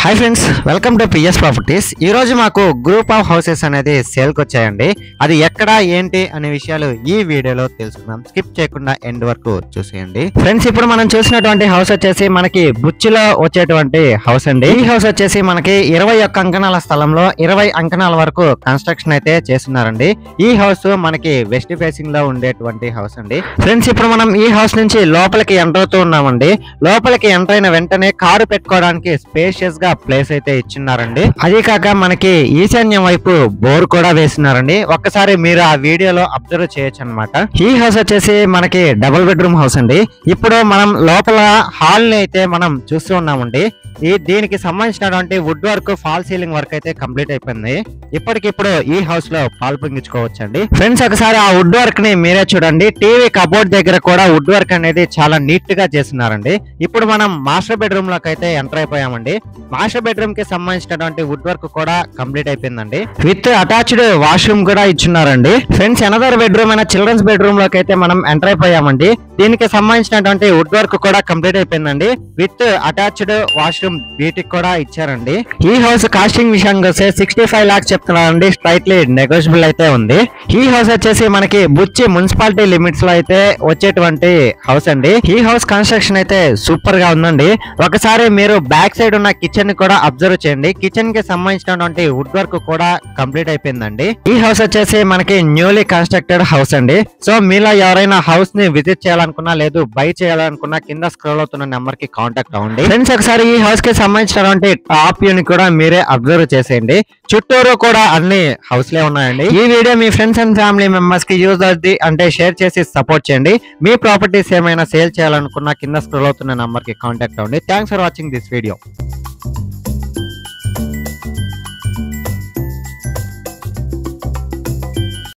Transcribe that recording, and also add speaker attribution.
Speaker 1: Hi friends, welcome to PS properties. ఈ రోజు మాకు గ్రూప్ ఆఫ్ హౌసెస్ అనేది సేల్కి వచ్చాయండి. అది ఎక్కడ ఏంటి అనే విషయాలు ఈ వీడియోలో తెలుసుకుందాం. స్కిప్ చేయకుండా ఎండ్ వరకు చూసేయండి. ఫ్రెండ్స్, ఇప్పుడు మనం చూసినటువంటి హౌస్ వచ్చేసి మనకి బుచ్చిలో వచ్చేటువంటి హౌస్ అండి. ఈ హౌస్ వచ్చేసి మనకి 21 అంకణాల స్థలంలో 20 అంకణాల వరకు కన్స్ట్రక్షన్ అయితే చేస్తున్నారండి. ఈ హౌస్ మనకి వెస్ట్ ఫేసింగ్ లో ఉండేటువంటి హౌస్ అండి. ఫ్రెండ్స్, ఇప్పుడు మనం ఈ హౌస్ నుంచి లోపలికి ఎంటర్ అవుతూ ఉన్నామండి. లోపలికి ఎంటర్ అయిన వెంటనే కారు పెట్టుకోవడానికి స్పేషియస్ గా ప్లేస్ అయితే ఇచ్చిన్నారండి. అది కాక మనకి ఈశాన్యం వైపు బోర్ కూడా వేసినారండి. ఒక్కసారి మీరు ఆ వీడియోలో అబ్జర్వ్ చేయొచ్చు అనమాట. ఈ హౌస్ వచ్చేసి మనకి డబుల్ బెడ్రూమ్ హౌస్ అండి. ఇప్పుడు మనం లోపల హాల్ ని అయితే మనం చూస్తూ ఉన్నామండి. దీనికి సంబంధించినటువంటి wood work, fall ceiling work అయితే కంప్లీట్ అయిపోయింది. ఇప్పటికిప్పుడు ఈ హౌస్ లో పాలు పొంగించుకోవచ్చు అండి. ఫ్రెండ్స్, ఒకసారి ఆ వుడ్ వర్క్ ని మీరే చూడండి. టీవీ కబోర్డ్ దగ్గర కూడా వుడ్ వర్క్ అనేది చాలా నీట్ గా చేస్తున్నారండి. ఇప్పుడు మనం మాస్టర్ బెడ్రూమ్ లోకి అయితే ఎంటర్ అయిపోయామండి. మాస్టర్ బెడ్రూమ్ కి సంబంధించినటువంటి వుడ్ వర్క్ కూడా కంప్లీట్ అయిపోయిందండి. విత్ అటాచ్డ్ వాష్రూమ్ కూడా ఇచ్చున్నారండి. ఫ్రెండ్స్, అనదర్ బెడ్రూమ్ అయిన చిల్డ్రన్స్ బెడ్రూమ్ లోకి అయితే మనం ఎంటర్ అయిపోయామండి. దీనికి సంబంధించినటువంటి వుడ్ వర్క్ కూడా కంప్లీట్ అయిపోయిందండి. విత్ అటాచ్డ్ వాష్రూమ్ వీటికి కూడా ఇచ్చారండి. ఈ హౌస్ కాస్టింగ్ విషయానికి వస్తే 65 lakhs చెప్తున్నారండి. స్ట్రైట్లీ నెగోషియబుల్ అయితే ఉంది. ఈ హౌస్ వచ్చేసి మనకి బుచ్చి మున్సిపాలిటీ లిమిట్స్ లో అయితే వచ్చేటువంటి హౌస్ అండి. ఈ హౌస్ కన్స్ట్రక్షన్ అయితే సూపర్ గా ఉందండి. ఒకసారి మీరు బ్యాక్ సైడ్ ఉన్న కిచెన్ కూడా అబ్జర్వ్ చేయండి. కిచెన్ కి సంబంధించినటువంటి వుడ్ వర్క్ కూడా కంప్లీట్ అయిపోయిందండి. ఈ హౌస్ వచ్చేసి మనకి న్యూలీ కన్స్ట్రక్టెడ్ హౌస్ అండి. సో మీలో ఎవరైనా హౌస్ ని విజిట్ చేయాలనుకున్నా లేదు బై చేయాలనుకున్నా కింద స్క్రోల్ అవుతున్న నెంబర్ కి కాంటాక్ట్ అవ్వండి. ఫ్రెండ్స్, ఒకసారి ఈ హౌస్ కి సంబంధించినటువంటి టాప్ వ్యూ ని కూడా మీరే అబ్జర్వ్ చేసేయండి. చుట్టూరు కూడా అన్ని హౌస్ లే ఉన్నాయండి. ఈ video me friends and family members కి యూజ్ అవుతుంది అంటే షేర్ చేసి సపోర్ట్ చేయండి. మీ ప్రాపర్టీస్ ఏమైనా సేల్ చేయాలనుకున్నా కింద స్క్రోల్ అవుతున్న నెంబర్ కి కాంటాక్ట్ అవ్వండి. Thanks for watching this video.